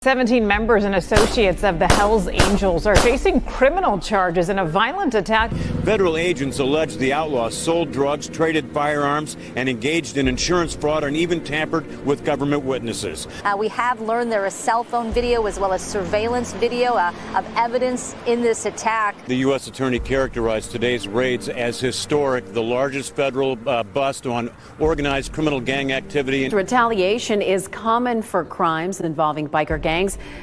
17 members and associates of the Hells Angels are facing criminal charges in a violent attack. Federal agents allege the outlaws sold drugs, traded firearms, and engaged in insurance fraud and even tampered with government witnesses. We have learned there is cell phone video as well as surveillance video of evidence in this attack. The U.S. Attorney characterized today's raids as historic, the largest federal bust on organized criminal gang activity. Retaliation is common for crimes involving biker gangs.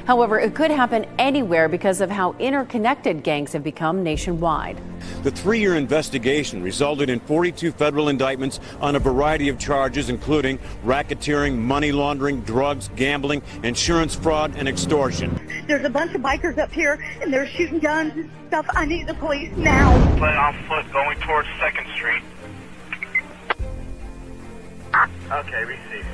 However, it could happen anywhere because of how interconnected gangs have become nationwide. The 3-year investigation resulted in 42 federal indictments on a variety of charges, including racketeering, money laundering, drugs, gambling, insurance fraud, and extortion. There's a bunch of bikers up here, and they're shooting guns and stuff. I need the police now. Play on foot going towards 2nd Street. Okay, receive.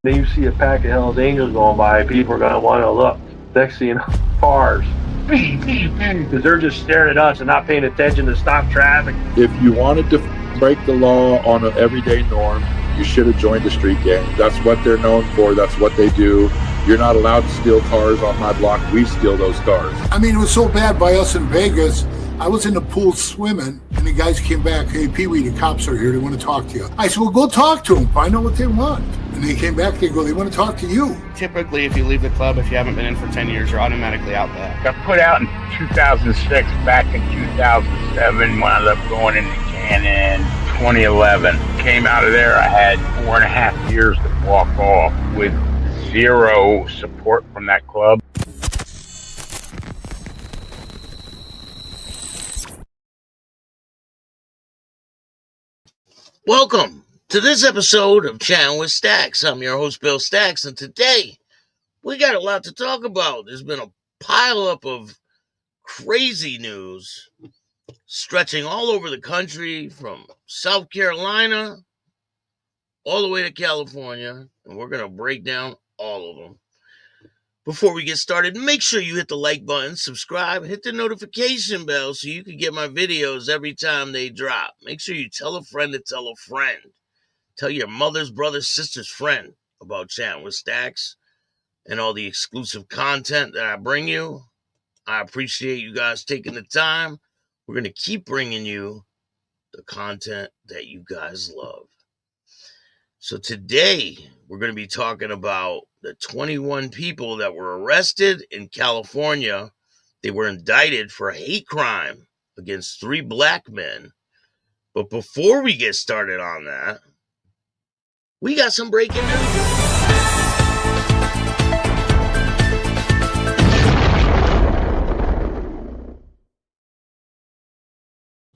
Then you see a pack of Hells Angels going by, people are going to want to look. Next thing you know, cars. Because they're just staring at us and not paying attention to stop traffic. If you wanted to break the law on an everyday norm, you should have joined the street gang. That's what they're known for. That's what they do. You're not allowed to steal cars on my block. We steal those cars. I mean, it was so bad by us in Vegas. I was in the pool swimming, and the guys came back. Hey, Pee-wee, the cops are here. They want to talk to you. I said, well, go talk to them. Find out what they want. And they came back. They go, they want to talk to you. Typically, if you leave the club, if you haven't been in for 10 years, you're automatically out back. Got put out in 2006, back in 2007, wound up going into Cannon 2011. Came out of there, I had 4.5 years to walk off with zero support from that club. Welcome to this episode of Chatting with Stacks. I'm your host, Bill Stacks, and today we got a lot to talk about. There's been a pileup of crazy news stretching all over the country from South Carolina all the way to California, and we're going to break down all of them. Before we get started, make sure you hit the like button, subscribe, hit the notification bell so you can get my videos every time they drop. Make sure you tell a friend to tell a friend. Tell your mother's, brother's, sister's friend about Chatting with Stacks and all the exclusive content that I bring you. I appreciate you guys taking the time. We're going to keep bringing you the content that you guys love. So today, we're going to be talking about the 21 people that were arrested in California. They were indicted for a hate crime against 3 black men. But before we get started on that, we got some breaking news.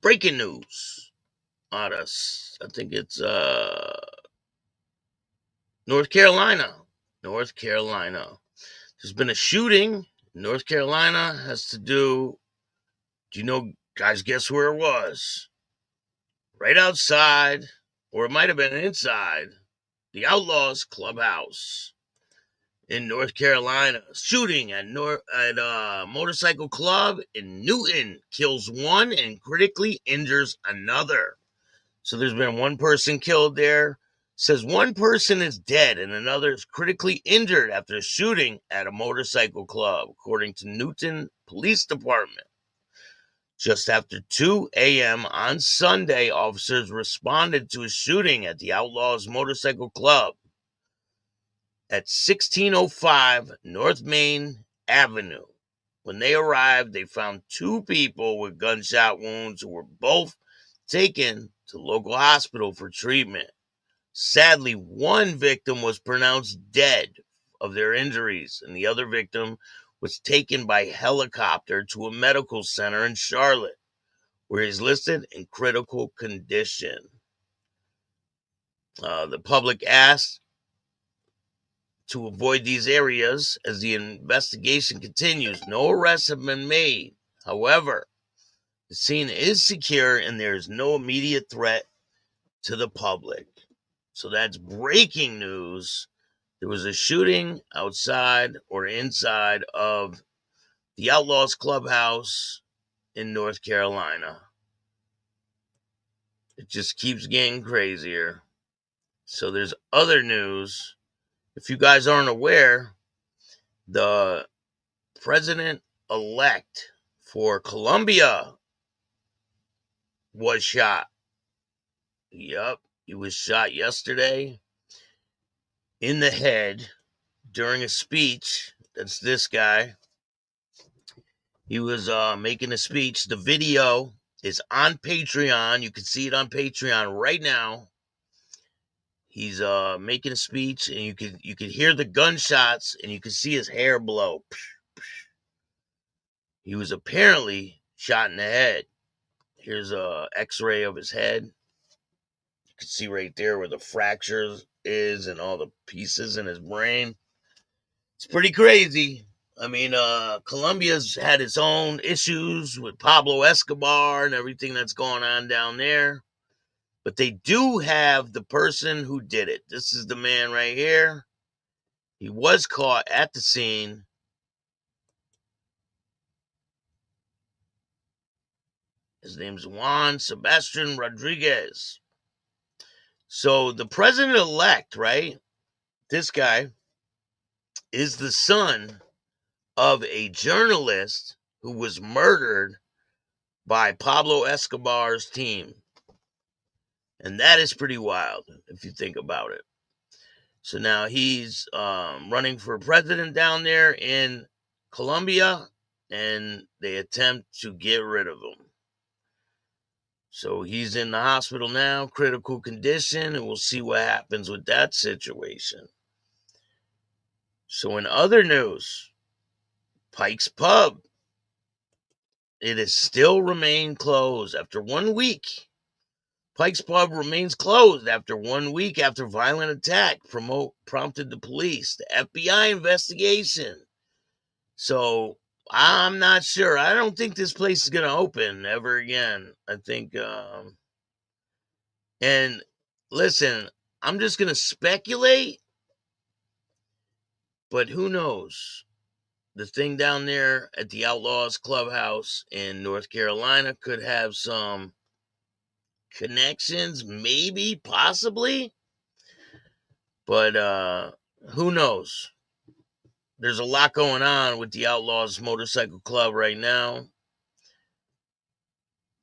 Breaking news out of, I think it's North Carolina. There's been a shooting in North Carolina. Has to do you know, guys, guess where it was? Right outside, or it might have been inside, the Outlaws Clubhouse in North Carolina. Shooting at a motorcycle club in Newton kills 1 and critically injures another. So there's been 1 person killed there. Says 1 person is dead and another is critically injured after a shooting at a motorcycle club, according to Newton Police Department. Just after 2 a.m. on Sunday, officers responded to a shooting at the Outlaws Motorcycle Club at 1605 North Main Avenue. When they arrived, they found 2 people with gunshot wounds who were both taken to local hospital for treatment. Sadly, 1 victim was pronounced dead of their injuries, and the other victim was taken by helicopter to a medical center in Charlotte, where he's listed in critical condition. The public asked to avoid these areas as the investigation continues. No arrests have been made. However, the scene is secure and there is no immediate threat to the public. So that's breaking news. There was a shooting outside or inside of the Outlaws Clubhouse in North Carolina. It just keeps getting crazier. So there's other news If you guys aren't aware, the president-elect for Colombia was shot. Yep, he was shot yesterday in the head during a speech. That's this guy. He was making a speech. The video is on Patreon. You can see it on Patreon right now. He's making a speech, and you could hear the gunshots, and you can see his hair blow. He was apparently shot in the head. Here's a X-ray of his head. You can see right there where the fracture is and all the pieces in his brain. It's pretty crazy. I mean, Colombia's had its own issues with Pablo Escobar and everything that's going on down there. But they do have the person who did it. This is the man right here. He was caught at the scene. His name's Juan Sebastian Rodriguez. So the president-elect, right? This guy is the son of a journalist who was murdered by Pablo Escobar's team. And that is pretty wild if you think about it. So now he's running for president down there in Colombia, and they attempt to get rid of him. So he's in the hospital now, critical condition, and we'll see what happens with that situation. So in other news, Pike's Pub, it has still remained closed after 1 week. Pike's Pub remains closed after 1 week after violent attack prompted the police. The FBI investigation. So I'm not sure. I don't think this place is going to open ever again. I think, and listen, I'm just going to speculate, but who knows? The thing down there at the Outlaws Clubhouse in North Carolina could have some connections, maybe, possibly, but who knows? There's a lot going on with the Outlaws Motorcycle Club right now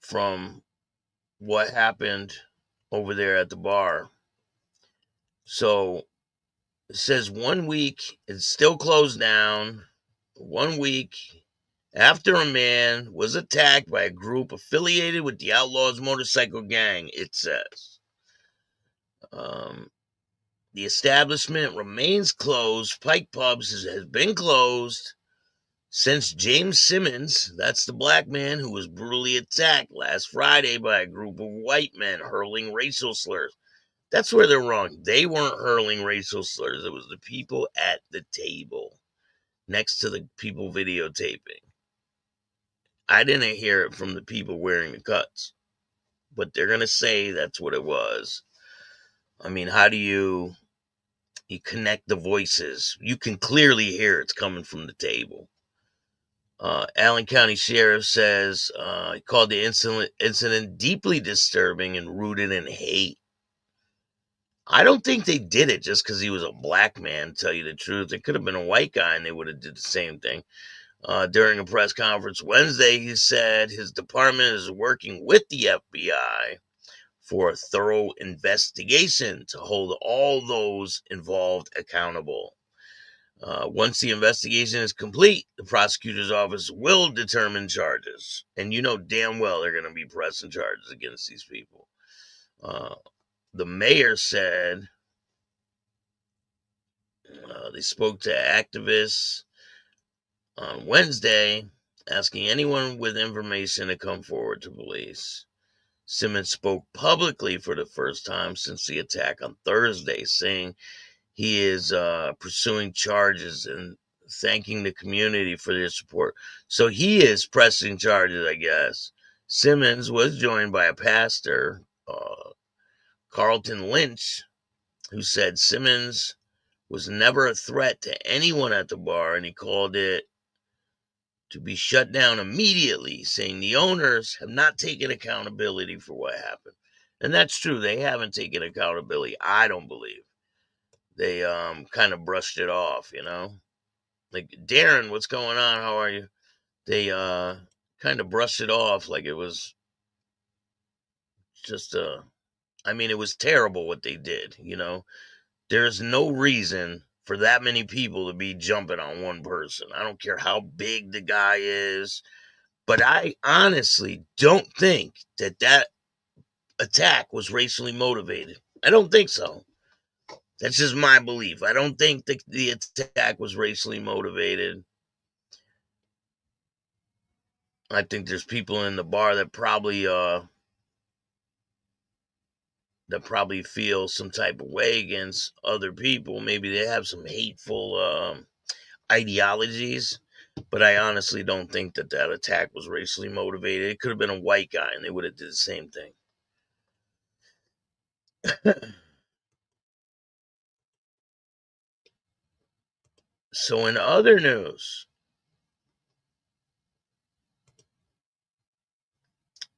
from what happened over there at the bar. So it says 1 week, it's still closed down. 1 week after a man was attacked by a group affiliated with the Outlaws Motorcycle Gang, it says. The establishment remains closed. Pike Pubs has been closed since James Simmons, that's the black man who was brutally attacked last Friday by a group of white men hurling racial slurs. That's where they're wrong. They weren't hurling racial slurs. It was the people at the table next to the people videotaping. I didn't hear it from the people wearing the cuts, but they're going to say that's what it was. I mean, how do you connect the voices? You can clearly hear it's coming from the table. Allen County Sheriff says he called the incident deeply disturbing and rooted in hate. I don't think they did it just because he was a black man, to tell you the truth. It could have been a white guy and they would have did the same thing. During a press conference Wednesday, he said his department is working with the FBI for a thorough investigation to hold all those involved accountable. Once the investigation is complete, the prosecutor's office will determine charges. And you know damn well they're going to be pressing charges against these people. The mayor said they spoke to activists on Wednesday, asking anyone with information to come forward to police. Simmons spoke publicly for the first time since the attack on Thursday, saying he is pursuing charges and thanking the community for their support. So he is pressing charges, I guess. Simmons was joined by a pastor, Carlton Lynch, who said Simmons was never a threat to anyone at the bar, and he called it to be shut down immediately, saying the owners have not taken accountability for what happened. And that's true. They haven't taken accountability, I don't believe. they kind of brushed it off, Like, Darren, what's going on? How are you? They kind of brushed it off like it was just I mean, it was terrible what they did, There's no reason for that many people to be jumping on one person. I don't care how big the guy is, but I honestly don't think that attack was racially motivated. I don't think so. That's just my belief. I don't think the attack was racially motivated. I think there's people in the bar that probably feel some type of way against other people. Maybe they have some hateful ideologies, but I honestly don't think that attack was racially motivated. It could have been a white guy, and they would have did the same thing. So, in other news,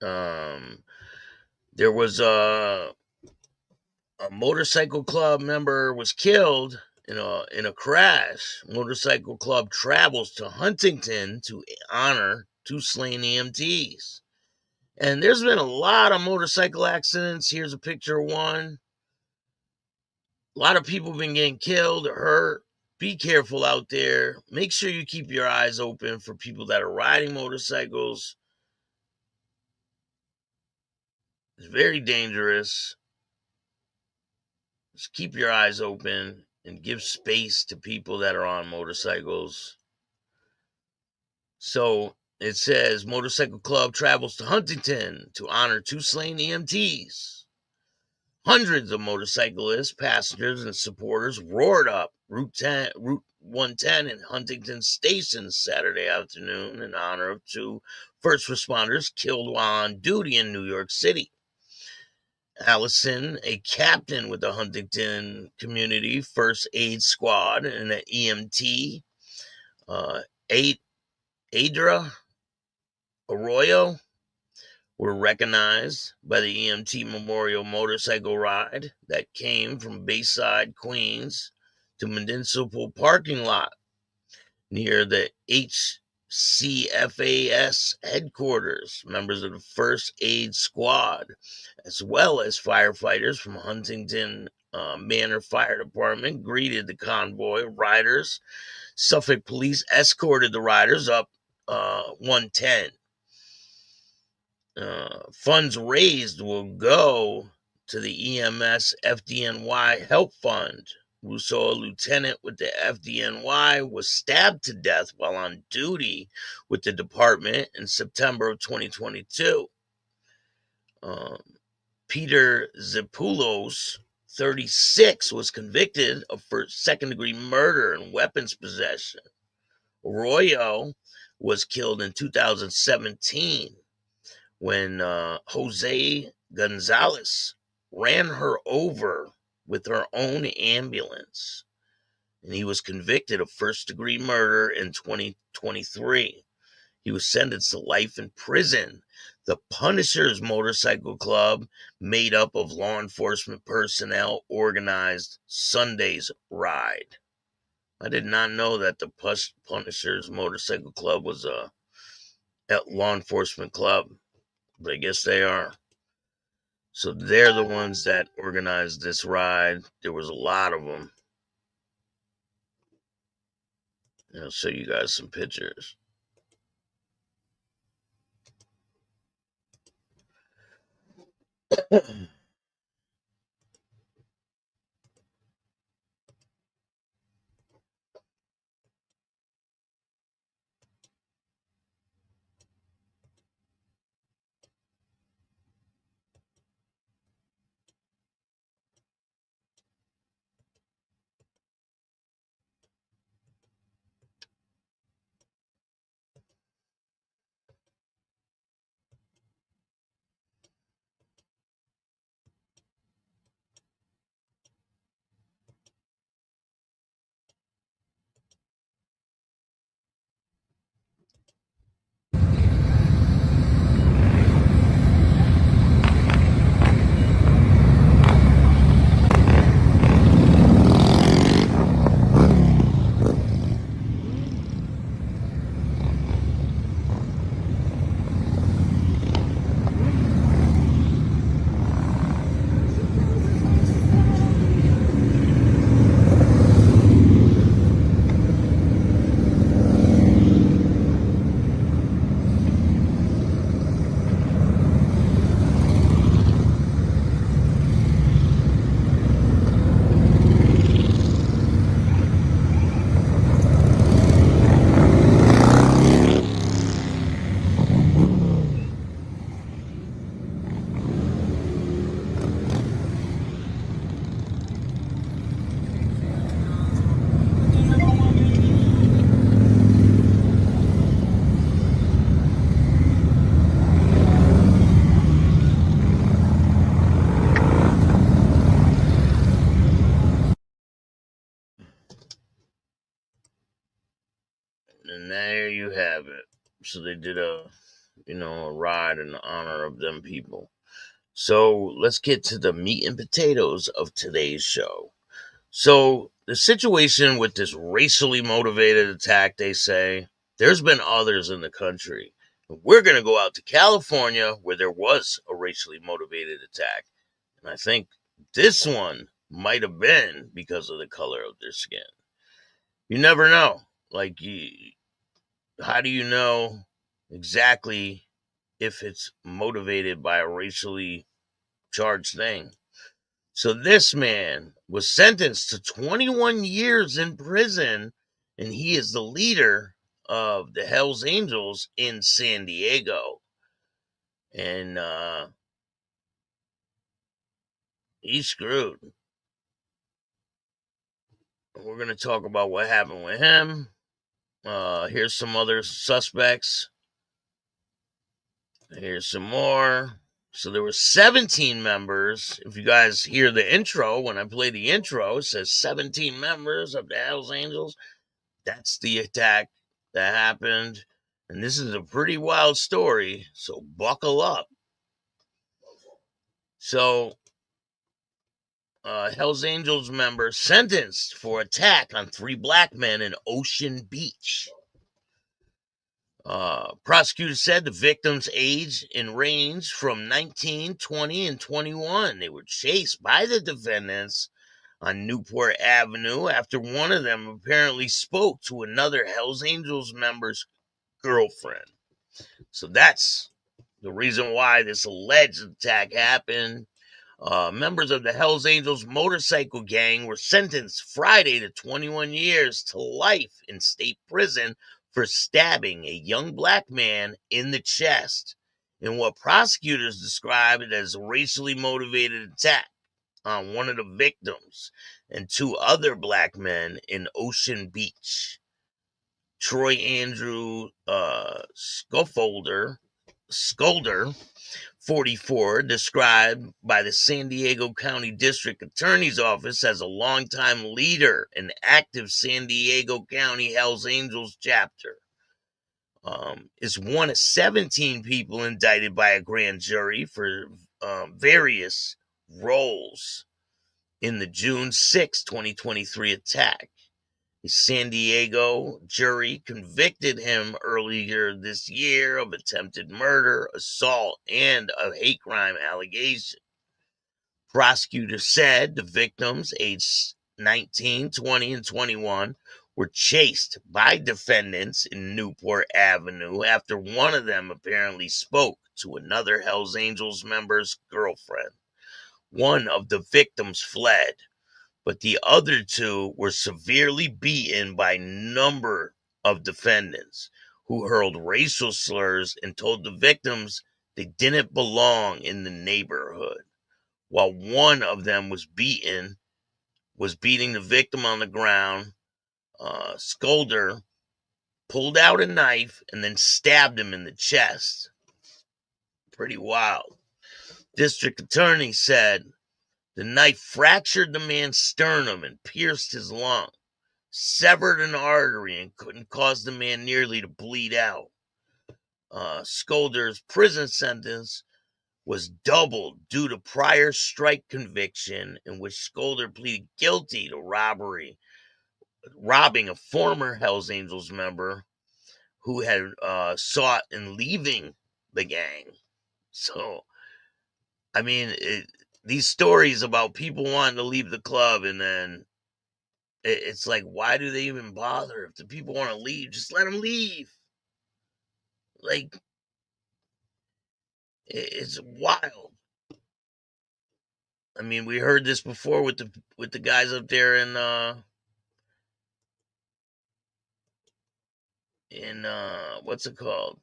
there was a motorcycle club member was killed in a crash. Motorcycle club travels to Huntington to honor two slain EMTs. And there's been a lot of motorcycle accidents. Here's a picture of one. A lot of people have been getting killed or hurt. Be careful out there. Make sure you keep your eyes open for people that are riding motorcycles. It's very dangerous. Just keep your eyes open and give space to people that are on motorcycles. So it says motorcycle club travels to Huntington to honor two slain EMTs. Hundreds of motorcyclists, passengers, and supporters roared up Route 110 in Huntington Station Saturday afternoon in honor of two first responders killed while on duty in New York City. Allison, a captain with the Huntington Community First Aid Squad, and an EMT, Adra Arroyo, were recognized by the EMT Memorial Motorcycle Ride that came from Bayside, Queens to municipal parking lot near the HCFAS headquarters. Members of the First Aid Squad, as well as firefighters from Huntington Manor Fire Department, greeted the convoy riders. Suffolk police escorted the riders up 110. Funds raised will go to the EMS FDNY Help Fund. Rousseau, a lieutenant with the FDNY, was stabbed to death while on duty with the department in September of 2022. Peter Zepoulos, 36, was convicted of second-degree murder and weapons possession. Arroyo was killed in 2017 when Jose Gonzalez ran her over with her own ambulance. And he was convicted of first-degree murder in 2023. He was sentenced to life in prison. The Punishers Motorcycle Club, made up of law enforcement personnel, organized Sunday's ride. I did not know that the Punishers Motorcycle Club was a law enforcement club, but I guess they are. So they're the ones that organized this ride. There was a lot of them. I'll show you guys some pictures. there you have it. So they did a ride in honor of them people. So let's get to the meat and potatoes of today's show. So the situation with this racially motivated attack, they say, there's been others in the country. We're going to go out to California where there was a racially motivated attack. And I think this one might have been because of the color of their skin. You never know. Like, how do you know exactly if it's motivated by a racially charged thing? So this man was sentenced to 21 years in prison, and he is the leader of the Hells Angels in San Diego. And he's screwed. We're going to talk about what happened with him. Here's some other suspects. Here's some more. So there were 17 members. If you guys hear the intro, when I play the intro, it says 17 members of the Hells Angels. That's the attack that happened. And this is a pretty wild story, so buckle up. So, Hells Angels member sentenced for attack on 3 black men in Ocean Beach. Prosecutors said the victims' age and range from 19, 20, and 21. They were chased by the defendants on Newport Avenue after one of them apparently spoke to another Hells Angels member's girlfriend. So that's the reason why this alleged attack happened. Members of the Hells Angels motorcycle gang were sentenced Friday to 21 years to life in state prison for stabbing a young black man in the chest in what prosecutors described as a racially motivated attack on one of the victims and 2 other black men in Ocean Beach. Troy Andrew Scholder, 44, described by the San Diego County District Attorney's Office as a longtime leader in active San Diego County Hells Angels chapter, is one of 17 people indicted by a grand jury for various roles in the June 6, 2023 attack. The San Diego jury convicted him earlier this year of attempted murder, assault, and a hate crime allegation. Prosecutors said the victims, aged 19, 20, and 21, were chased by defendants in Newport Avenue after one of them apparently spoke to another Hells Angels member's girlfriend. One of the victims fled, but the other 2 were severely beaten by a number of defendants who hurled racial slurs and told the victims they didn't belong in the neighborhood. While one of them was beating the victim on the ground, Scholder pulled out a knife and then stabbed him in the chest. Pretty wild. District attorney said the knife fractured the man's sternum and pierced his lung, severed an artery, and couldn't cause the man nearly to bleed out. Scholder's prison sentence was doubled due to prior strike conviction in which Scholder pleaded guilty to robbing a former Hells Angels member who had sought in leaving the gang. So, I mean, these stories about people wanting to leave the club, and then it's like, why do they even bother? If the people want to leave, just let them leave. Like, it's wild. I mean, we heard this before with the guys up there in what's it called?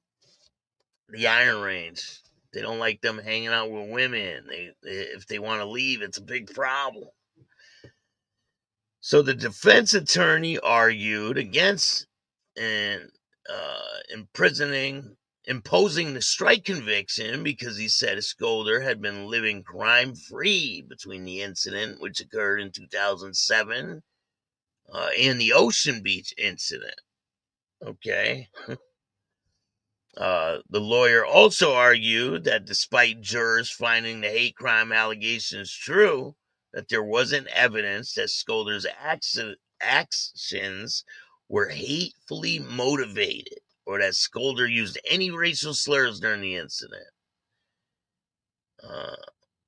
The Iron Range. They don't like them hanging out with women. If they want to leave, it's a big problem. So the defense attorney argued against imposing the strike conviction because he said Scholder had been living crime-free between the incident, which occurred in 2007, and the Ocean Beach incident. Okay. The lawyer also argued that despite jurors finding the hate crime allegations true, that there wasn't evidence that Scholder's actions were hatefully motivated or that Scholder used any racial slurs during the incident.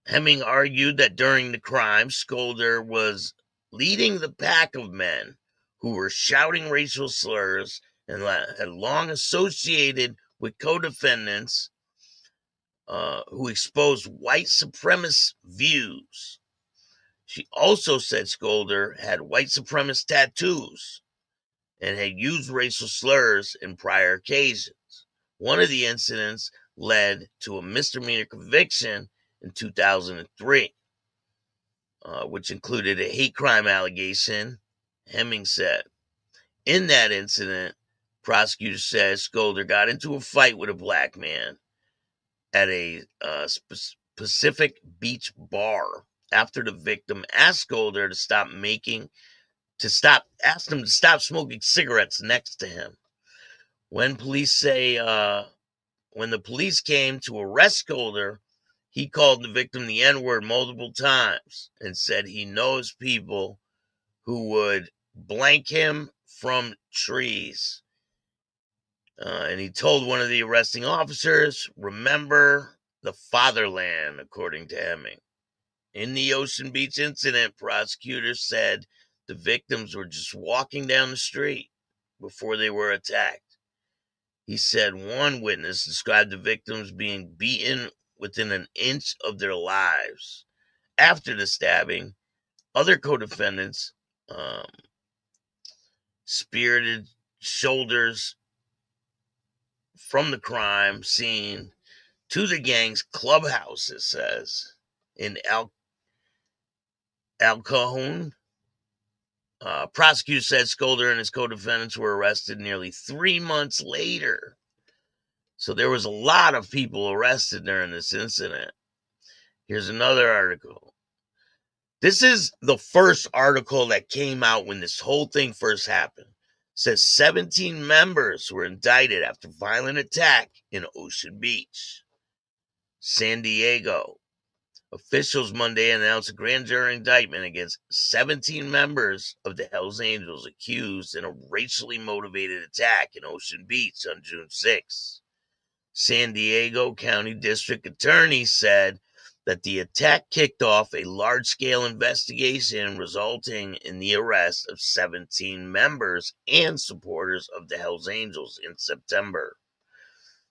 Hemming argued that during the crime, Scholder was leading the pack of men who were shouting racial slurs and had long associated with co-defendants who exposed white supremacist views. She also said Scholder had white supremacist tattoos and had used racial slurs in prior occasions. One of the incidents led to a misdemeanor conviction in 2003, which included a hate crime allegation. Hemming said, in that incident, prosecutors said Scholder got into a fight with a black man at a Pacific Beach bar after the victim asked Scholder asked him to stop smoking cigarettes next to him. When the police came to arrest Scholder, he called the victim the N-word multiple times and said he knows people who would blank him from trees. And he told one of the arresting officers, remember the fatherland, according to Hemming. In the Ocean Beach incident, prosecutors said the victims were just walking down the street before they were attacked. He said one witness described the victims being beaten within an inch of their lives. After the stabbing, other co-defendants spirited shoulders from the crime scene to the gang's clubhouse, it says, in El Cajon. Prosecutors said Scholder and his co-defendants were arrested nearly 3 months later. So there was a lot of people arrested during this incident. Here's another article. This is the first article that came out when this whole thing first happened. It says 17 members were indicted after violent attack in Ocean Beach, San Diego. Officials Monday announced a grand jury indictment against 17 members of the Hells Angels accused in a racially motivated attack in Ocean Beach on June 6. San Diego County District Attorney said that the attack kicked off a large-scale investigation resulting in the arrest of 17 members and supporters of the Hells Angels in September.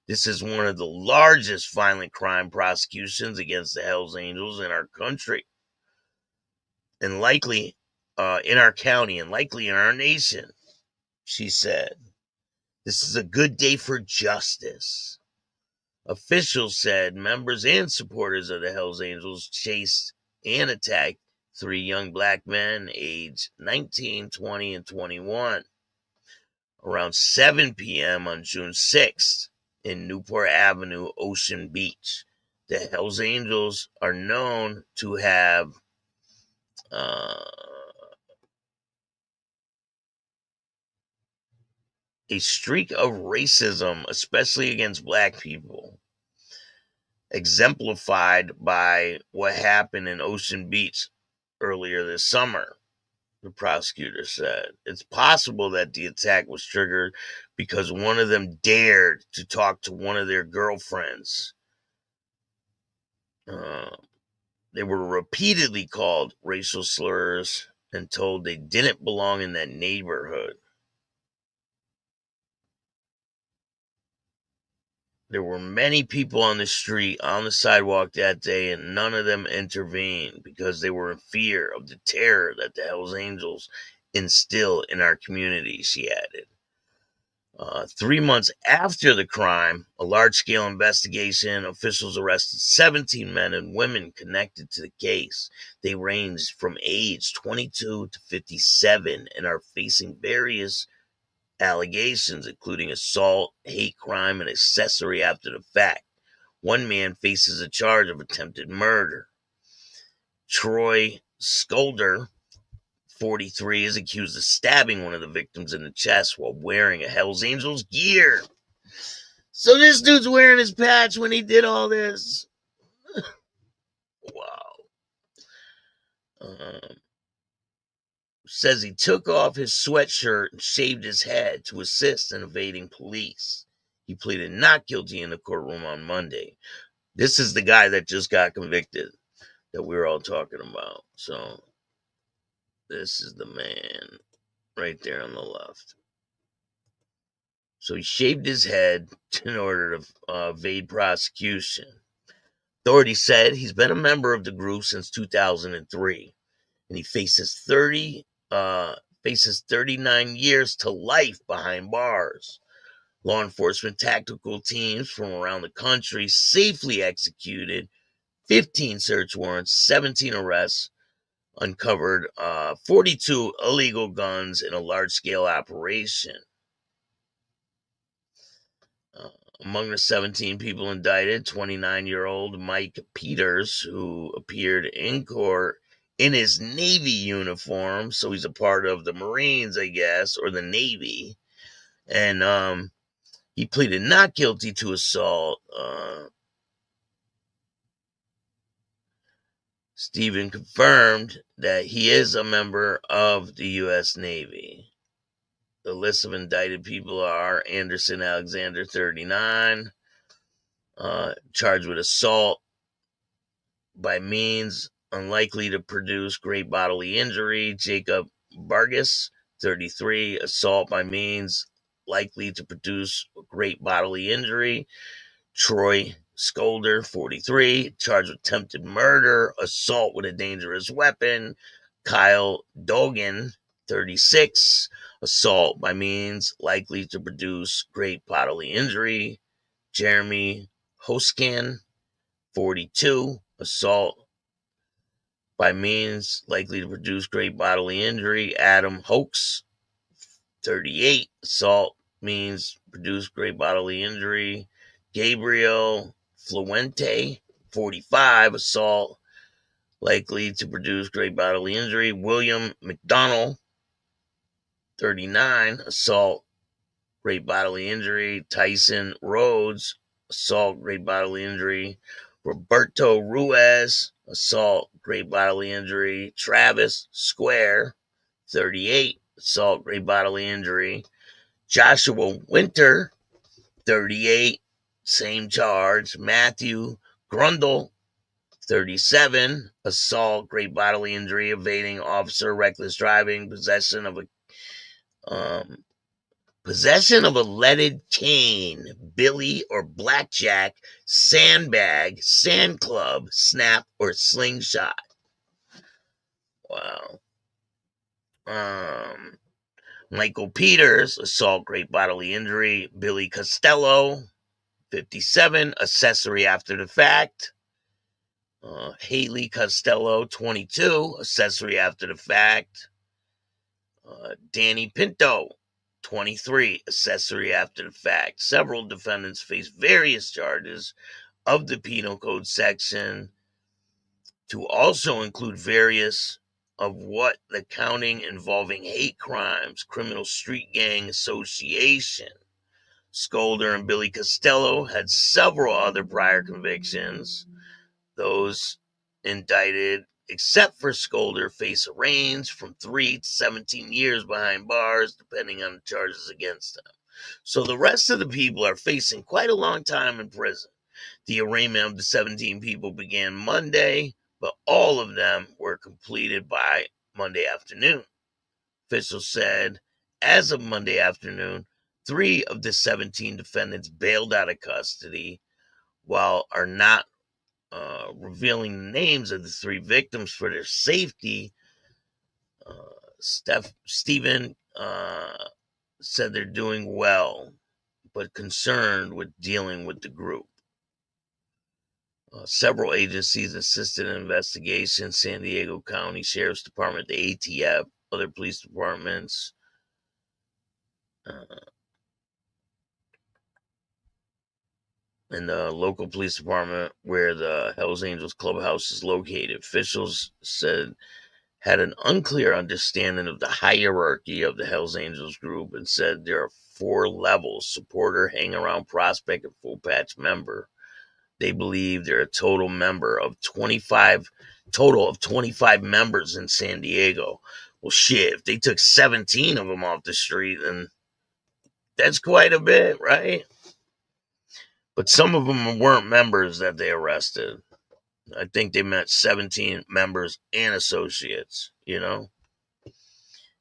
This is one of the largest violent crime prosecutions against the Hells Angels in our country, and likely in our county, and likely in our nation, she said. This is a good day for justice. Officials said members and supporters of the Hells Angels chased and attacked 3 young black men aged 19, 20, and 21 around 7 p.m. on June 6th. In Newport Avenue, Ocean Beach. The Hells Angels are known to have a streak of racism, especially against black people, exemplified by what happened in Ocean Beach earlier this summer. The prosecutor said it's possible that the attack was triggered because one of them dared to talk to one of their girlfriends. They were repeatedly called racial slurs and told they didn't belong in that neighborhood. There were many people on the street, on the sidewalk that day, and none of them intervened because they were in fear of the terror that the Hells Angels instill in our community, she added. 3 months after the crime, a large-scale investigation, officials arrested 17 men and women connected to the case. They ranged from age 22 to 57 and are facing various allegations, including assault, hate crime, and accessory after the fact. One man faces a charge of attempted murder. Troy Scholder 43, is accused of stabbing one of the victims in the chest while wearing a Hells Angels gear. So this dude's wearing his patch when he did all this. Wow. Says he took off his sweatshirt and shaved his head to assist in evading police. He pleaded not guilty in the courtroom on Monday. This is the guy that just got convicted that we were all talking about. So this is the man right there on the left. So he shaved his head in order to evade prosecution. Authorities said he's been a member of the group since 2003, and he faces 39 years to life behind bars. Law enforcement tactical teams from around the country safely executed 15 search warrants, 17 arrests, uncovered 42 illegal guns in a large-scale operation. Among the 17 people indicted, 29-year-old Mike Peters, who appeared in court in his Navy uniform, so he's a part of the Marines, I guess, or the Navy, and he pleaded not guilty to assault. Stephen confirmed that he is a member of the U.S. Navy. The list of indicted people are Anderson Alexander, 39, charged with assault by means unlikely to produce great bodily injury. Jacob Vargas, 33, assault by means likely to produce great bodily injury. Troy Scholder, 43, charged with attempted murder, assault with a dangerous weapon. Kyle Dogan, 36, assault by means likely to produce great bodily injury. Jeremy Hoskan, 42, assault by means likely to produce great bodily injury. Adam Hoax, 38, assault means produce great bodily injury. Gabriel Fluente, 45, assault likely to produce great bodily injury. William McDonald, 39, assault, great bodily injury. Tyson Rhodes, assault, great bodily injury. Roberto Ruiz, assault, great bodily injury. Travis Square, 38, assault, great bodily injury. Joshua Winter, 38, same charge. Matthew Grundle, 37, assault, great bodily injury, evading officer, reckless driving, possession of a leaded cane, billy or blackjack, sandbag, sand club, snap, or slingshot. Wow. Michael Peters, assault, great bodily injury. Billy Costello, 57, accessory after the fact. Haley Costello, 22, accessory after the fact. Danny Pinto, 23, accessory after the fact. Several defendants face various charges of the Penal Code section to also include various of what the counting involving hate crimes, criminal street gang association. Scholder and Billy Costello had several other prior convictions. Those indicted, except for Scholder, face a range from 3 to 17 years behind bars, depending on the charges against them. So the rest of the people are facing quite a long time in prison. The arraignment of the 17 people began Monday, but all of them were completed by Monday afternoon. Officials said, as of Monday afternoon, 3 of the 17 defendants bailed out of custody, while are not revealing the names of the 3 victims for their safety. Stephen said they're doing well, but concerned with dealing with the group. Several agencies assisted in investigation: San Diego County Sheriff's Department, the ATF, other police departments. And the local police department where the Hells Angels clubhouse is located. Officials said had an unclear understanding of the hierarchy of the Hells Angels group and said there are 4 levels: supporter, hang around, prospect, and full patch member. They believe they're a total of 25 members in San Diego. Well, shit, if they took 17 of them off the street, then that's quite a bit, right? But some of them weren't members that they arrested. I think they meant 17 members and associates, you know?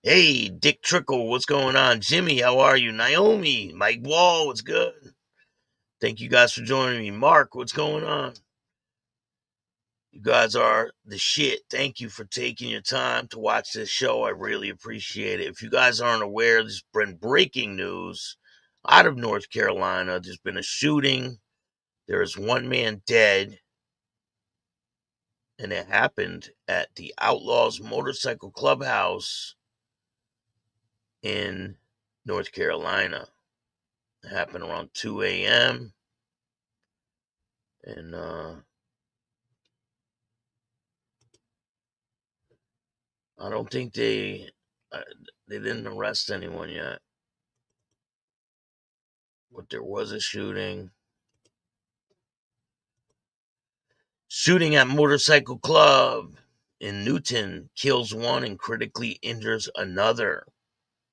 Hey, Dick Trickle, what's going on? Jimmy, how are you? Naomi, Mike Wall, what's good? Thank you guys for joining me. Mark, what's going on? You guys are the shit. Thank you for taking your time to watch this show. I really appreciate it. If you guys aren't aware, there's been breaking news out of North Carolina. There's been a shooting. There is 1 man dead. And it happened at the Outlaws Motorcycle Clubhouse in North Carolina. It happened around 2 a.m. And I don't think they didn't arrest anyone yet. But there was a shooting. Shooting at Motorcycle Club in Newton kills 1 and critically injures another.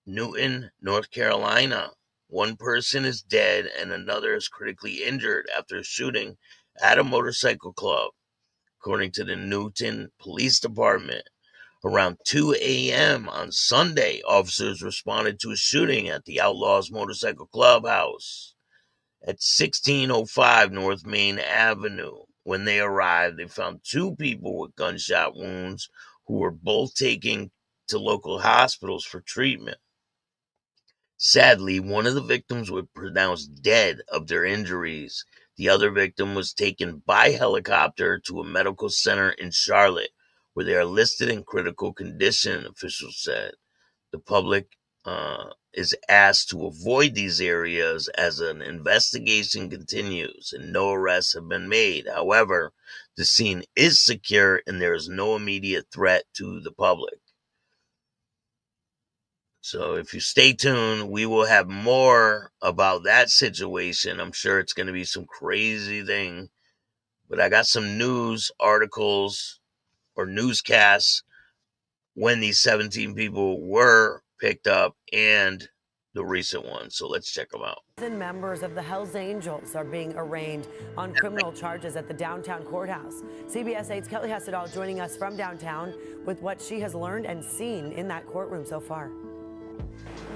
Newton, North Carolina. 1 person is dead and another is critically injured after a shooting at a motorcycle club. According to the Newton Police Department, around 2 a.m. on Sunday, officers responded to a shooting at the Outlaws Motorcycle Clubhouse at 1605 North Main Avenue. When they arrived, they found 2 people with gunshot wounds who were both taken to local hospitals for treatment. Sadly, 1 of the victims was pronounced dead of their injuries. The other victim was taken by helicopter to a medical center in Charlotte, where they are listed in critical condition, officials said. The public is asked to avoid these areas as an investigation continues and no arrests have been made. However, the scene is secure and there is no immediate threat to the public. So if you stay tuned, we will have more about that situation. I'm sure it's going to be some crazy thing. But I got some news articles or newscasts when these 17 people were picked up and the recent one. So let's check them out. Members of the Hells Angels are being arraigned on criminal charges at the downtown courthouse. CBS 8's Kelly Hessedal joining us from downtown with what she has learned and seen in that courtroom so far.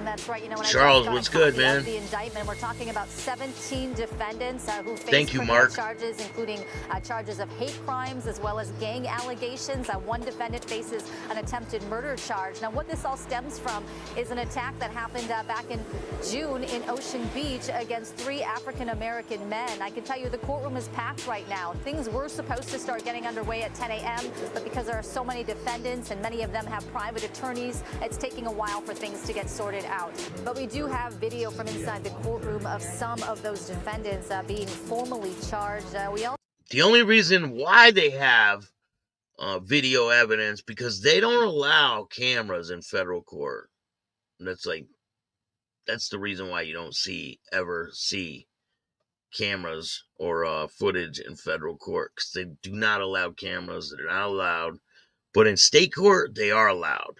That's right. You know, when Charles, what's good, man? The indictment, we're talking about 17 defendants who face Thank you, criminal Mark. charges, including charges of hate crimes as well as gang allegations. 1 defendant faces an attempted murder charge. Now, what this all stems from is an attack that happened back in June in Ocean Beach against 3 African-American men. I can tell you the courtroom is packed right now. Things were supposed to start getting underway at 10 a.m., but because there are so many defendants and many of them have private attorneys, it's taking a while for things to get sorted out. But we do have video from inside the courtroom of some of those defendants being formally charged. The only reason why they have video evidence because they don't allow cameras in federal court. And that's the reason why you don't ever see cameras or footage in federal court, because they do not allow cameras. They're not allowed. But in state court, they are allowed.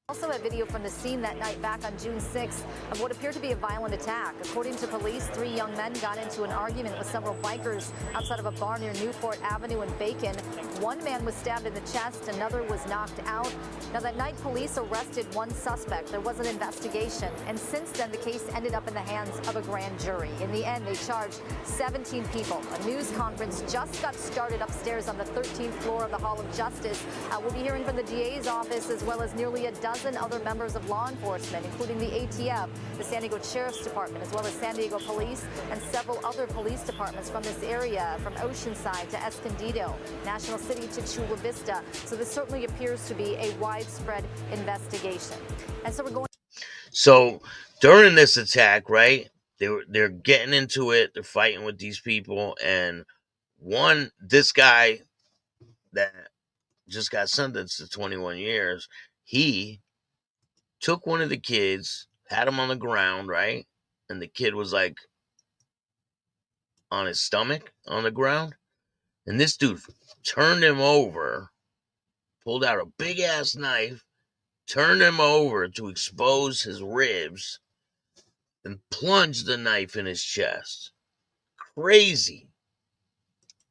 Also a video from the scene that night back on June 6th of what appeared to be a violent attack. According to police, 3 young men got into an argument with several bikers outside of a bar near Newport Avenue in Bacon. 1 man was stabbed in the chest, another was knocked out. Now that night, police arrested 1 suspect. There was an investigation, and since then the case ended up in the hands of a grand jury. In the end, they charged 17 people. A news conference just got started upstairs on the 13th floor of the Hall of Justice. We'll be hearing from the DA's office as well as nearly a dozen other members of law enforcement, including the ATF, the San Diego Sheriff's Department, as well as San Diego Police and several other police departments from this area, from Oceanside to Escondido, National City to Chula Vista. So this certainly appears to be a widespread investigation. And so we're going. So during this attack, right, they're getting into it. They're fighting with these people, and this guy that just got sentenced to 21 years. He took one of the kids, had him on the ground, right? And the kid was like on his stomach on the ground. And this dude turned him over, pulled out a big ass knife, turned him over to expose his ribs, and plunged the knife in his chest. Crazy.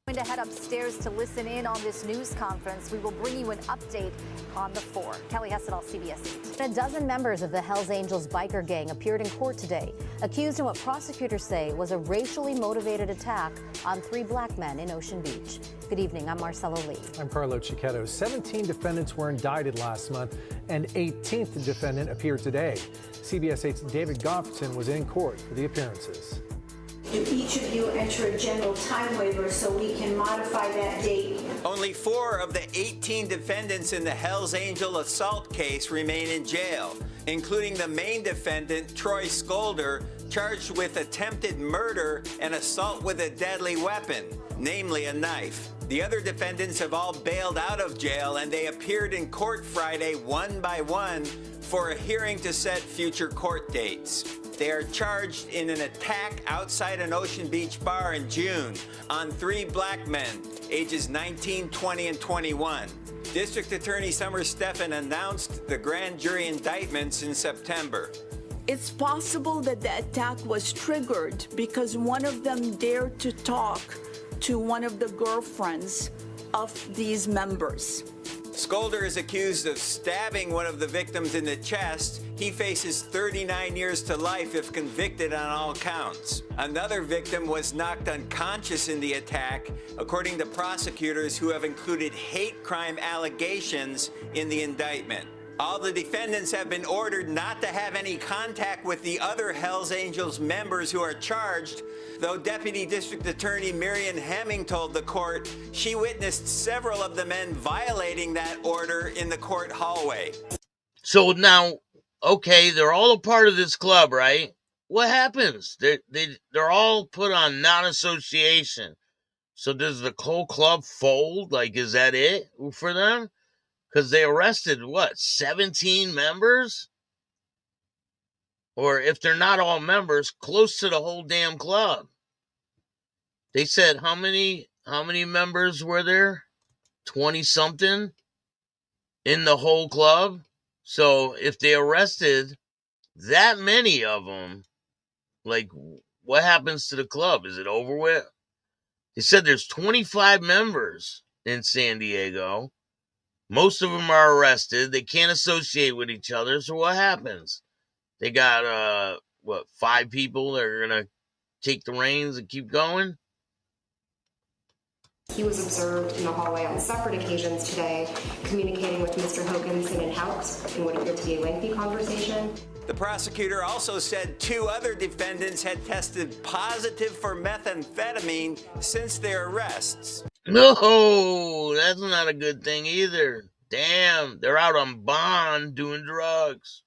Going to head upstairs to listen in on this news conference. We will bring you an update on the 4. Kelly Hessedall, CBS 8. A dozen members of the Hells Angels biker gang appeared in court today, accused in what prosecutors say was a racially motivated attack on 3 black men in Ocean Beach. Good evening. I'm Marcelo Lee. I'm Carlo Cicchetto. 17 defendants were indicted last month. An 18th defendant appeared today. CBS 8's David Goffin was in court for the appearances. Do each of you enter a general time waiver so we can modify that date? Only 4 of the 18 defendants in the Hells Angel assault case remain in jail, including the main defendant, Troy Scholder, charged with attempted murder and assault with a deadly weapon, namely a knife. The other defendants have all bailed out of jail, and they appeared in court Friday one by one for a hearing to set future court dates. They are charged in an attack outside an Ocean Beach bar in June on 3 black men, ages 19, 20, and 21. District Attorney Summer Stephan announced the grand jury indictments in September. It's possible that the attack was triggered because one of them dared to talk to one of the girlfriends of these members. Scholder is accused of stabbing one of the victims in the chest. He faces 39 years to life if convicted on all counts. Another victim was knocked unconscious in the attack, according to prosecutors who have included hate crime allegations in the indictment. All the defendants have been ordered not to have any contact with the other Hells Angels members who are charged, though Deputy District Attorney Miriam Hemming told the court she witnessed several of the men violating that order in the court hallway. So now, okay, they're all a part of this club, right? What happens? They're all put on non-association. So does the whole club fold? Like, is that it for them? Because they arrested, 17 members? Or if they're not all members, close to the whole damn club. They said how many members were there? 20-something in the whole club? So if they arrested that many of them, like, what happens to the club? Is it over with? They said there's 25 members in San Diego. Most of them are arrested. They can't associate with each other. So what happens? They got, 5 people that are going to take the reins and keep going? He was observed in the hallway on separate occasions today, communicating with Mr. Hokanson and House in what appeared to be a lengthy conversation. The prosecutor also said 2 other defendants had tested positive for methamphetamine since their arrests. No, that's not a good thing either. Damn, they're out on bond doing drugs.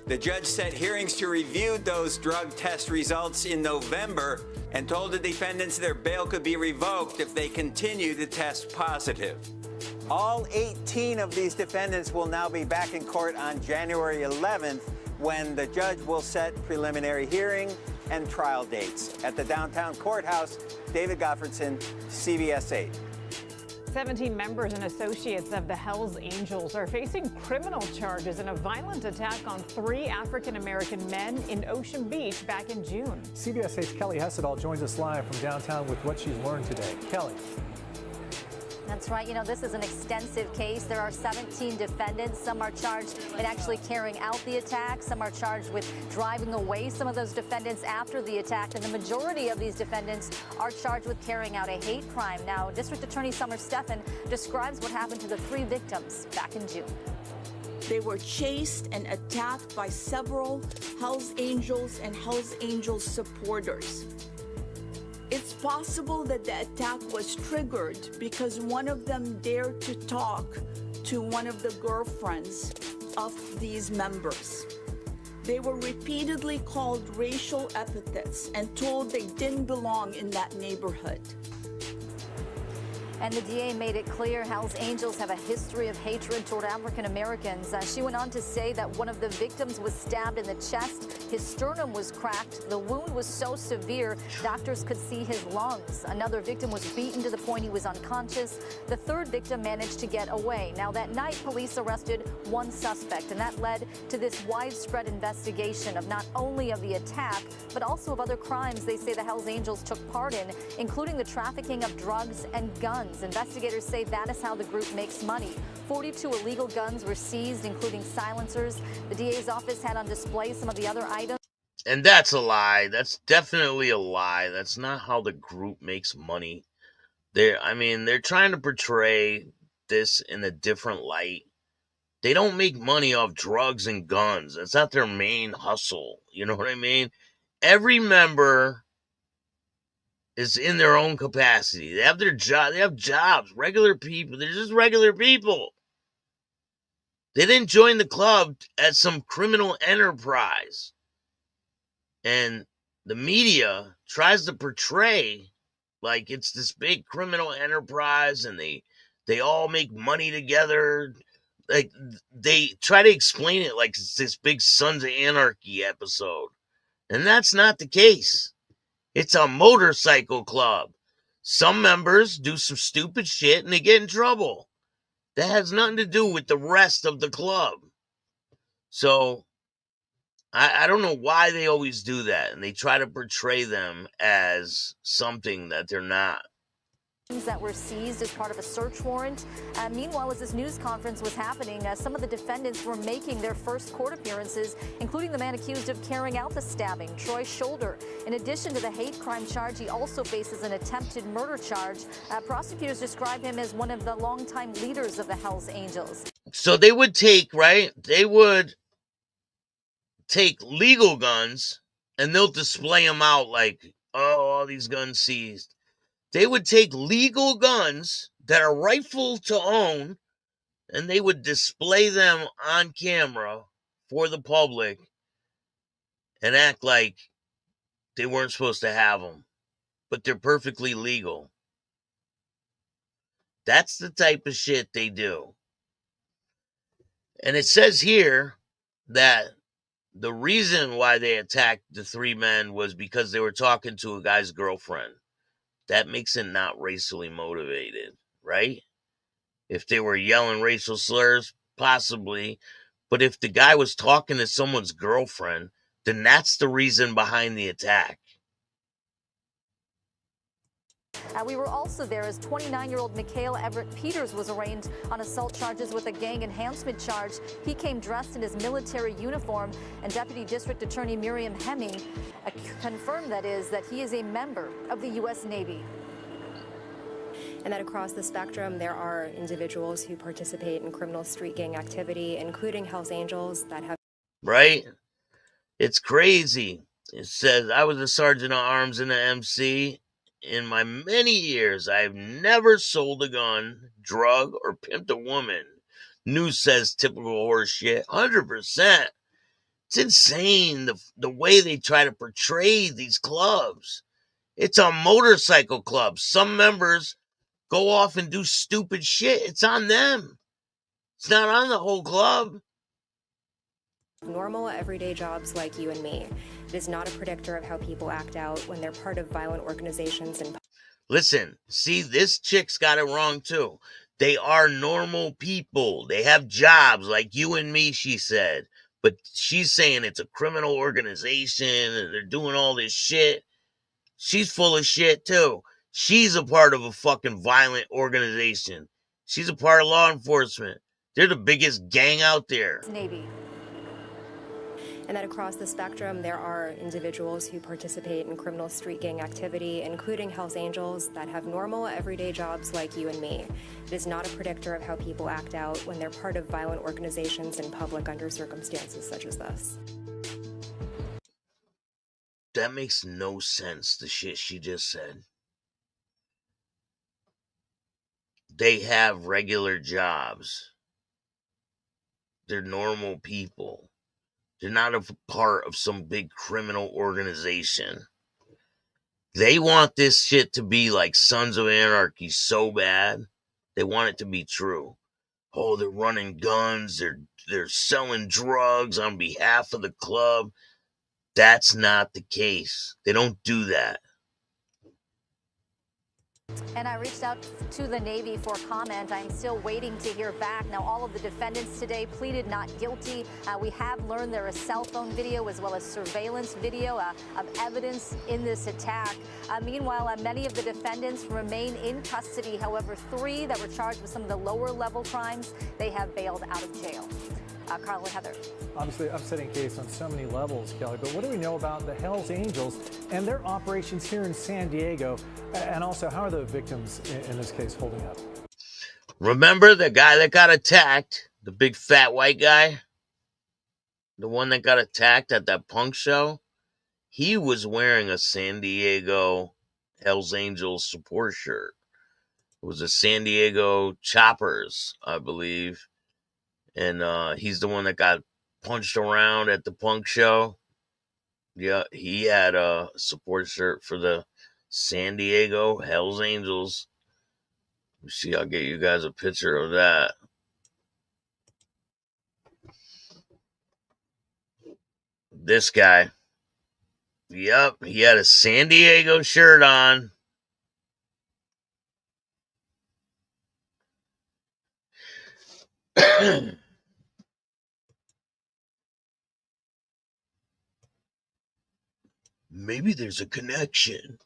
The judge set hearings to review those drug test results in November and told the defendants their bail could be revoked if they continue to test positive. All 18 of these defendants will now be back in court on January 11th, when the judge will set preliminary hearing and trial dates. At the downtown courthouse, David Goffin, CBS 8. 17 members and associates of the Hells Angels are facing criminal charges in a violent attack on 3 African-American men in Ocean Beach back in June. CBS 8's Kelly Hessedall joins us live from downtown with what she's learned today. Kelly. That's right. You know, this is an extensive case. There are 17 defendants. Some are charged in actually carrying out the attack. Some are charged with driving away some of those defendants after the attack. And the majority of these defendants are charged with carrying out a hate crime. Now, District Attorney Summer Stephan describes what happened to the 3 victims back in June. They were chased and attacked by several Hells Angels and Hells Angels supporters. It's possible that the attack was triggered because one of them dared to talk to one of the girlfriends of these members. They were repeatedly called racial epithets and told they didn't belong in that neighborhood. And the DA made it clear Hell's Angels have a history of hatred toward African Americans. She went on to say that one of the victims was stabbed in the chest. His sternum was cracked. The wound was so severe, doctors could see his lungs. Another victim was beaten to the point he was unconscious. The third victim managed to get away. Now, that night, police arrested one suspect, and that led to this widespread investigation of not only of the attack, but also of other crimes they say the Hell's Angels took part in, including the trafficking of drugs and guns. Investigators say that is how the group makes money. 42 illegal guns were seized, including silencers. The DA's office had on display some of the other items. And that's a lie. That's definitely a lie. That's not how the group makes money. They're trying to portray this in a different light. They don't make money off drugs and guns. That's not their main hustle. You know what I mean? Every member is in their own capacity. They have their job. They have jobs. Regular people. They're just regular people. They didn't join the club as some criminal enterprise. And the media tries to portray like it's this big criminal enterprise and they all make money together. Like, they try to explain it like it's this big Sons of Anarchy episode. And that's not the case. It's a motorcycle club. Some members do some stupid shit and they get in trouble. That has nothing to do with the rest of the club. So, I don't know why they always do that. And they try to portray them as something that they're not. That were seized as part of a search warrant. Meanwhile, as this news conference was happening, some of the defendants were making their first court appearances, including the man accused of carrying out the stabbing, Andrew Scholder. In addition to the hate crime charge, he also faces an attempted murder charge. Prosecutors describe him as one of the longtime leaders of the Hell's Angels. So they would take legal guns and they'll display them out like, oh, all these guns seized. They would take legal guns that are rightful to own and they would display them on camera for the public and act like they weren't supposed to have them, but they're perfectly legal. That's the type of shit they do. And it says here that the reason why they attacked the three men was because they were talking to a guy's girlfriend. That makes it not racially motivated, right? If they were yelling racial slurs, possibly. But if the guy was talking to someone's girlfriend, then that's the reason behind the attack. We were also there as 29-year-old Mikhail Everett Peters was arraigned on assault charges with a gang enhancement charge. He came dressed in his military uniform, and Deputy District Attorney Miriam Hemming confirmed that he is a member of the U.S. Navy. And that across the spectrum, there are individuals who participate in criminal street gang activity, including Hell's Angels that have... Right? It's crazy. It says, I was a sergeant at arms in the MC. In my many years, I've never sold a gun, drug, or pimped a woman. News says typical horse shit. 100%. It's insane the way they try to portray these clubs. It's a motorcycle club. Some members go off and do stupid shit. It's on them. It's not on the whole club. Normal, everyday jobs like you and me. It is not a predictor of how people act out when they're part of violent organizations and... Listen, see, this chick's got it wrong too. They are normal people. They have jobs like you and me, she said. But she's saying it's a criminal organization and they're doing all this shit. She's full of shit too. She's a part of a fucking violent organization. She's a part of law enforcement. They're the biggest gang out there. Navy. And that across the spectrum, there are individuals who participate in criminal street gang activity, including Hell's Angels, that have normal, everyday jobs like you and me. It is not a predictor of how people act out when they're part of violent organizations in public under circumstances such as this. That makes no sense, the shit she just said. They have regular jobs. They're normal people. They're not a part of some big criminal organization. They want this shit to be like Sons of Anarchy so bad. They want it to be true. Oh, they're running guns. They're selling drugs on behalf of the club. That's not the case. They don't do that. And I reached out to the Navy for comment. I'm still waiting to hear back. Now, all of the defendants today pleaded not guilty. We have learned there is cell phone video as well as surveillance video of evidence in this attack. Meanwhile, many of the defendants remain in custody. However, 3 that were charged with some of the lower level crimes, they have bailed out of jail. Carl and Heather. Obviously, upsetting case on so many levels, Kelly. But what do we know about the Hells Angels and their operations here in San Diego? And also, how are the victims in this case holding up? Remember the guy that got attacked? The big fat white guy? The one that got attacked at that punk show? He was wearing a San Diego Hells Angels support shirt. It was a San Diego Choppers, I believe. And he's the one that got punched around at the punk show. Yeah, he had a support shirt for the San Diego Hells Angels. Let's see, I'll get you guys a picture of that. This guy. Yep, he had a San Diego shirt on. Maybe there's a connection.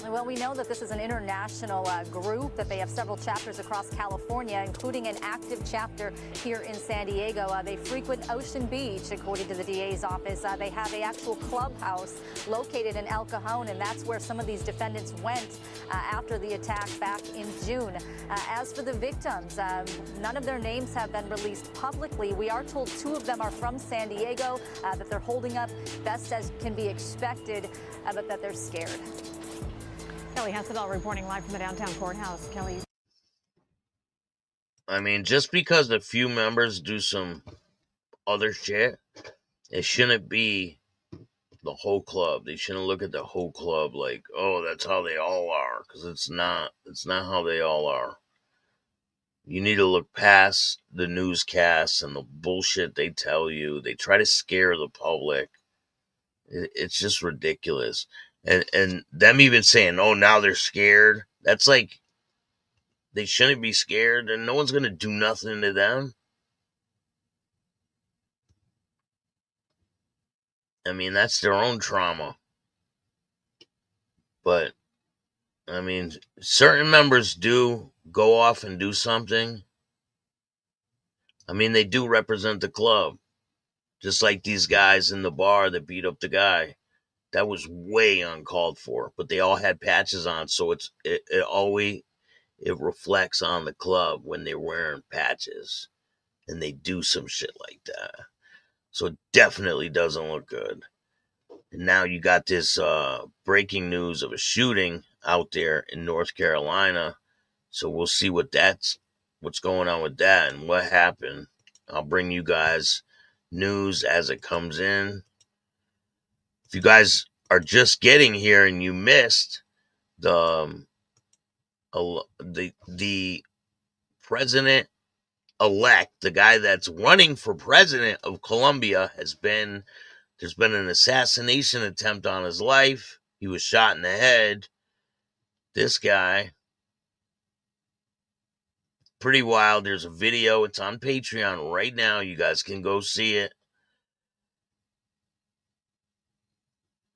Well, we know that this is an international group, that they have several chapters across California, including an active chapter here in San Diego. They frequent Ocean Beach, according to the DA's office. They have an actual clubhouse located in El Cajon, and that's where some of these defendants went after the attack back in June. As for the victims, none of their names have been released publicly. We are told 2 of them are from San Diego, that they're holding up best as can be expected, but that they're scared. Kelly Hessedall reporting live from the downtown courthouse. Kelly. I mean, just because a few members do some other shit, it shouldn't be the whole club. They shouldn't look at the whole club like, oh, that's how they all are, because it's not. It's not how they all are. You need to look past the newscasts and the bullshit they tell you. They try to scare the public. It's just ridiculous. And them even saying, oh, now they're scared. That's like, they shouldn't be scared, and no one's going to do nothing to them. I mean, that's their own trauma. But, I mean, certain members do go off and do something. I mean, they do represent the club. Just like these guys in the bar that beat up the guy. That was way uncalled for. But they all had patches on, so it reflects on the club when they're wearing patches. And they do some shit like that. So it definitely doesn't look good. And now you got this breaking news of a shooting out there in North Carolina. So we'll see what's going on with that and what happened. I'll bring you guys news as it comes in. If you guys are just getting here and you missed the president-elect, the guy that's running for president of Colombia, there's been an assassination attempt on his life. He was shot in the head. This guy, pretty wild. There's a video. It's on Patreon right now. You guys can go see it.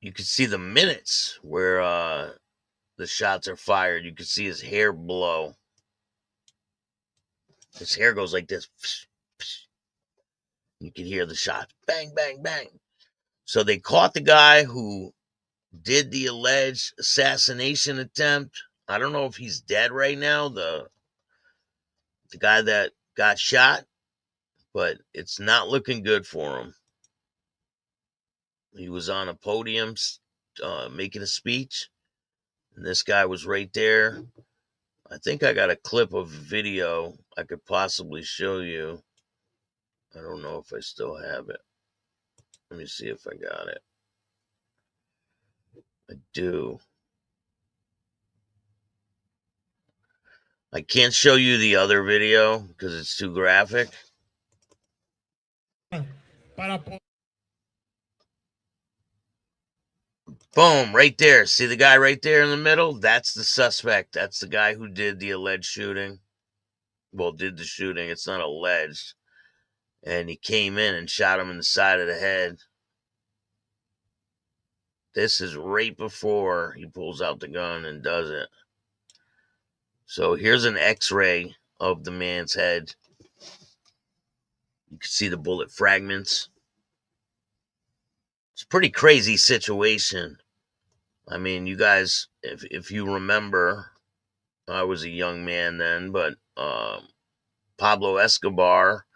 You can see the minutes where the shots are fired. You can see his hair blow. His hair goes like this. You can hear the shots. Bang, bang, bang. So they caught the guy who did the alleged assassination attempt. I don't know if he's dead right now, the guy that got shot, but it's not looking good for him. He was on a podium making a speech, and this guy was right there. I think I got a clip of video I could possibly show you. I don't know if I still have it. Let me see if I got it. I do. I can't show you the other video because it's too graphic. Boom, right there. See the guy right there in the middle? That's the suspect. That's the guy who did the alleged shooting. Well, did the shooting. It's not alleged. And he came in and shot him in the side of the head. This is right before he pulls out the gun and does it. So here's an x-ray of the man's head. You can see the bullet fragments. It's a pretty crazy situation. I mean, you guys, if you remember, I was a young man then, but Pablo Escobar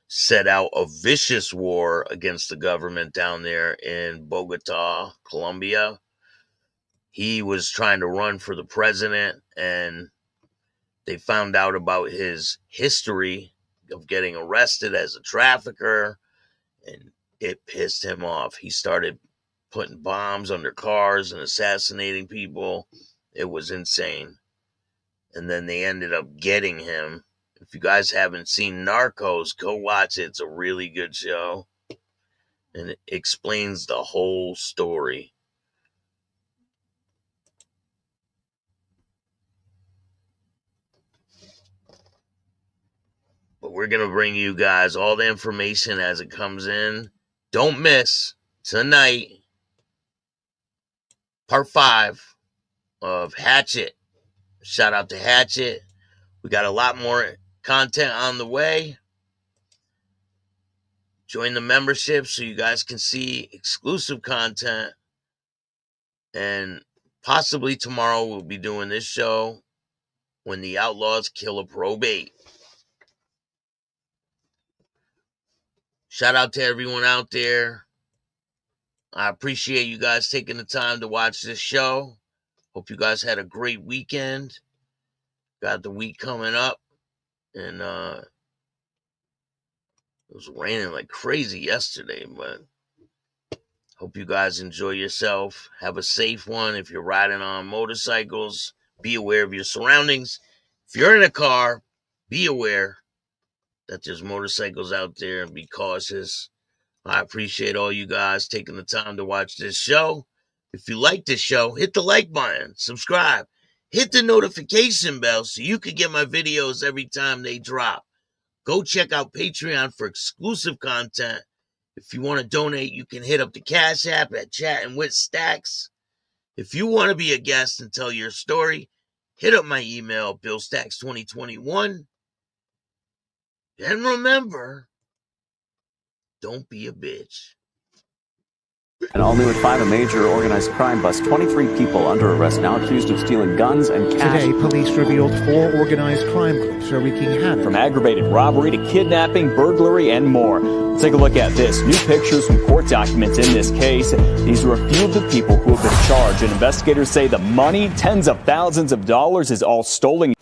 set out a vicious war against the government down there in Bogota, Colombia. He was trying to run for the president, and they found out about his history of getting arrested as a trafficker, and it pissed him off. He started putting bombs under cars and assassinating people. It was insane. And then they ended up getting him. If you guys haven't seen Narcos, go watch it. It's a really good show. And it explains the whole story. But we're going to bring you guys all the information as it comes in. Don't miss tonight, part 5 of Hatchet. Shout out to Hatchet. We got a lot more content on the way. Join the membership so you guys can see exclusive content. And possibly tomorrow we'll be doing this show, When the Outlaws Kill a Probate. Shout out to everyone out there. I appreciate you guys taking the time to watch this show. Hope you guys had a great weekend. Got the week coming up. And it was raining like crazy yesterday, but hope you guys enjoy yourself. Have a safe one. If you're riding on motorcycles, be aware of your surroundings. If you're in a car, be aware that there's motorcycles out there and be cautious. I appreciate all you guys taking the time to watch this show. If you like this show, hit the like button, subscribe, hit the notification bell so you can get my videos every time they drop. Go check out Patreon for exclusive content. If you want to donate, you can hit up the Cash App at Chatting with Stacks. If you want to be a guest and tell your story, hit up my email, BillStacks2021. And remember, don't be a bitch. And all new at 5, a major organized crime bust. 23 people under arrest now accused of stealing guns and cash. Today, police revealed 4 organized crime groups are wreaking havoc. From aggravated robbery to kidnapping, burglary, and more. Let's take a look at this. New pictures from court documents in this case. These are a few of the people who have been charged. And investigators say the money, tens of thousands of dollars, is all stolen.